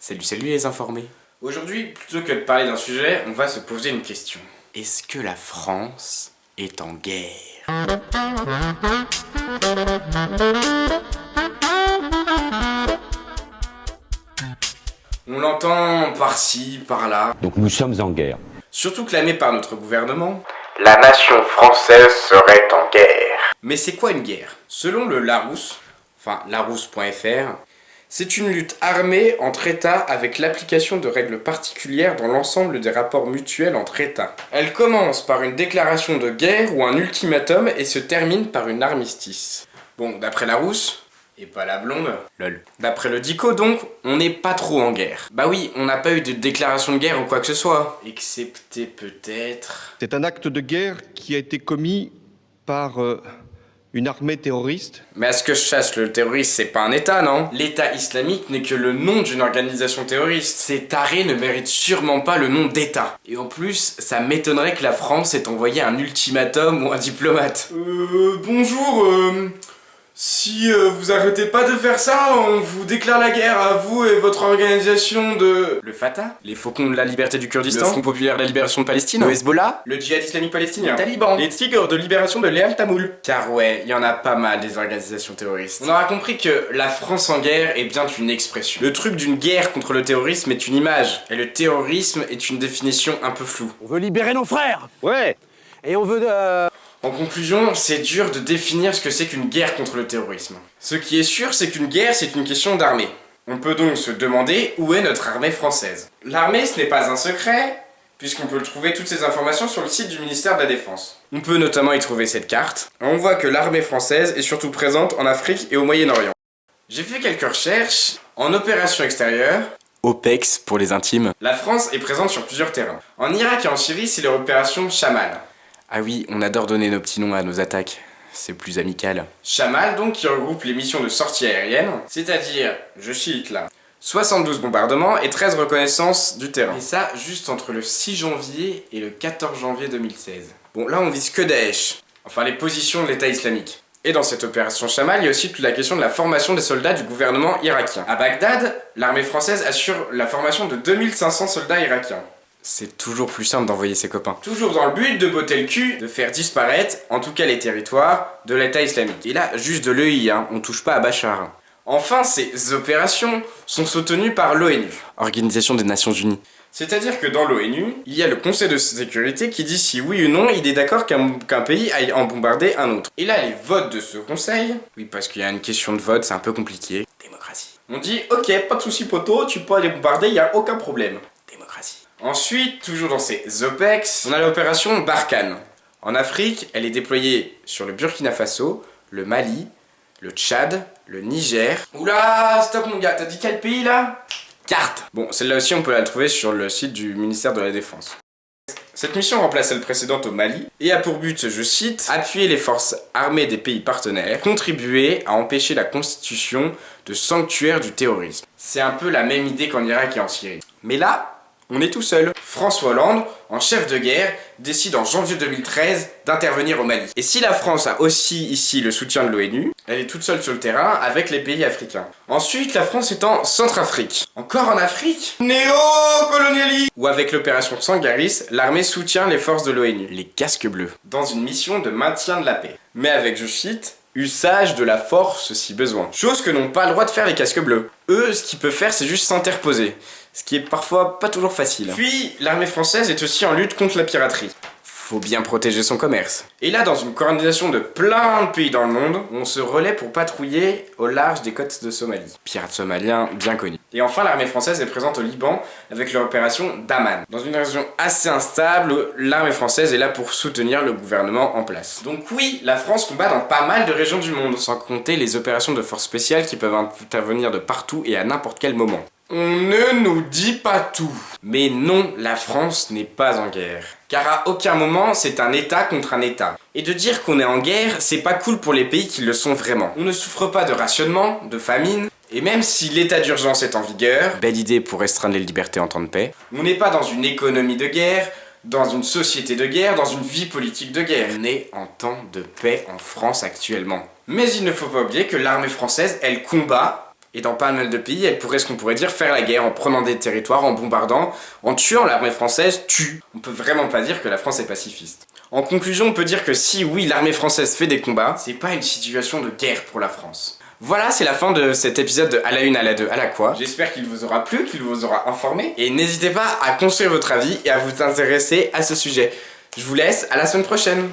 Salut les informés. Aujourd'hui, plutôt que de parler d'un sujet, on va se poser une question. Est-ce que la France est en guerre? On l'entend par-ci, par-là. Donc nous sommes en guerre. Surtout clamé par notre gouvernement. La nation française serait en guerre. Mais c'est quoi une guerre? Selon le Larousse, enfin larousse.fr, c'est une lutte armée entre États avec l'application de règles particulières dans l'ensemble des rapports mutuels entre États. Elle commence par une déclaration de guerre ou un ultimatum et se termine par une armistice. Bon, d'après Larousse, et pas la blonde, Lol. d'après le Dico donc, on n'est pas trop en guerre. Bah oui, on n'a pas eu de déclaration de guerre ou quoi que ce soit. Excepté peut-être... C'est un acte de guerre qui a été commis par une armée terroriste. Mais à ce que je sache, le terroriste, c'est pas un État, non? L'État islamique n'est que le nom d'une organisation terroriste. Ces tarés ne méritent sûrement pas le nom d'État. Et en plus, ça m'étonnerait que la France ait envoyé un ultimatum ou un diplomate. Bonjour, si vous arrêtez pas de faire ça, on vous déclare la guerre à vous et votre organisation de... Le Fatah? Les Faucons de la Liberté du Kurdistan? Le Front Populaire de la Libération de Palestine? Le Hezbollah? Le djihad islamique palestinien? Les talibans? Les Tigres de libération de Léal Tamoul? Car ouais, il y en a pas mal des organisations terroristes. On aura compris que la France en guerre est bien une expression. Le truc d'une guerre contre le terrorisme est une image, et le terrorisme est une définition un peu floue. On veut libérer nos frères. Ouais. Et on veut... En conclusion, c'est dur de définir ce que c'est qu'une guerre contre le terrorisme. Ce qui est sûr, c'est qu'une guerre, c'est une question d'armée. On peut donc se demander où est notre armée française. L'armée, ce n'est pas un secret, puisqu'on peut trouver toutes ces informations sur le site du ministère de la Défense. On peut notamment y trouver cette carte. On voit que l'armée française est surtout présente en Afrique et au Moyen-Orient. J'ai fait quelques recherches. En opération extérieure, OPEX pour les intimes. la France est présente sur plusieurs terrains. En Irak et en Syrie, c'est l'opération Chamal. Ah oui, on adore donner nos petits noms à nos attaques. C'est plus amical. Chamal, donc, qui regroupe les missions de sortie aérienne, c'est-à-dire, je cite là, 72 bombardements et 13 reconnaissances du terrain. Et ça, juste entre le 6 janvier et le 14 janvier 2016. Bon, là, on vise que Daesh, enfin les positions de l'État islamique. Et dans cette opération Chamal, il y a aussi toute la question de la formation des soldats du gouvernement irakien. À Bagdad, l'armée française assure la formation de 2500 soldats irakiens. C'est toujours plus simple d'envoyer ses copains. Toujours dans le but de botter le cul, de faire disparaître, en tout cas les territoires, de l'État islamique. Et là, juste de l'EI, hein, on touche pas à Bachar. Enfin, ces opérations sont soutenues par l'ONU. Organisation des Nations Unies. C'est-à-dire que dans l'ONU, il y a le Conseil de sécurité qui dit si oui ou non il est d'accord qu'un pays aille en bombarder un autre. Et là, les votes de ce conseil, oui parce qu'il y a une question de vote, c'est un peu compliqué. Démocratie. On dit ok, pas de soucis poto, tu peux aller bombarder, il n'y a aucun problème. Démocratie. Ensuite, toujours dans ces OPEX, on a l'opération Barkhane. En Afrique, elle est déployée sur le Burkina Faso, le Mali, le Tchad, le Niger... Oula, stop mon gars, t'as dit quel pays là? Carte. Bon, celle-là aussi on peut la trouver sur le site du ministère de la Défense. Cette mission remplace celle précédente au Mali et a pour but, je cite, appuyer les forces armées des pays partenaires, contribuer à empêcher la constitution de sanctuaires du terrorisme. C'est un peu la même idée qu'en Irak et en Syrie. Mais là, on est tout seul. François Hollande, en chef de guerre, décide en janvier 2013 d'intervenir au Mali. Et si la France a aussi ici le soutien de l'ONU, elle est toute seule sur le terrain avec les pays africains. Ensuite, la France est en Centrafrique. Encore en Afrique? Néo-colonialisme! Ou avec l'opération Sangaris, l'armée soutient les forces de l'ONU. Les casques bleus. Dans une mission de maintien de la paix. Mais avec, je cite, usage de la force si besoin. Chose que n'ont pas le droit de faire les casques bleus. Eux, ce qu'ils peuvent faire, c'est juste s'interposer. Ce qui est parfois pas toujours facile. Puis, l'armée française est aussi en lutte contre la piraterie. Faut bien protéger son commerce. Et là, dans une coordination de plein de pays dans le monde, on se relaie pour patrouiller au large des côtes de Somalie. Pirate somalien bien connu. Et enfin, l'armée française est présente au Liban avec l'opération Daman. Dans une région assez instable, l'armée française est là pour soutenir le gouvernement en place. Donc oui, la France combat dans pas mal de régions du monde. Sans compter les opérations de forces spéciales qui peuvent intervenir de partout et à n'importe quel moment. On ne nous dit pas tout. Mais non, la France n'est pas en guerre. Car à aucun moment, c'est un État contre un État. Et de dire qu'on est en guerre, c'est pas cool pour les pays qui le sont vraiment. On ne souffre pas de rationnement, de famine, et même si l'état d'urgence est en vigueur, Belle idée pour restreindre les libertés en temps de paix. on n'est pas dans une économie de guerre, dans une société de guerre, dans une vie politique de guerre. On est en temps de paix en France actuellement. Mais il ne faut pas oublier que l'armée française, elle combat Et dans pas mal de pays, elle pourrait, ce qu'on pourrait dire, faire la guerre en prenant des territoires, en bombardant, en tuant. L'armée française tue. On peut vraiment pas dire que la France est pacifiste. En conclusion, on peut dire que si oui, l'armée française fait des combats, c'est pas une situation de guerre pour la France. Voilà, c'est la fin de cet épisode de À la une, à la deux, à la quoi. J'espère qu'il vous aura plu, qu'il vous aura informé. Et n'hésitez pas à construire votre avis et à vous intéresser à ce sujet. Je vous laisse, à la semaine prochaine.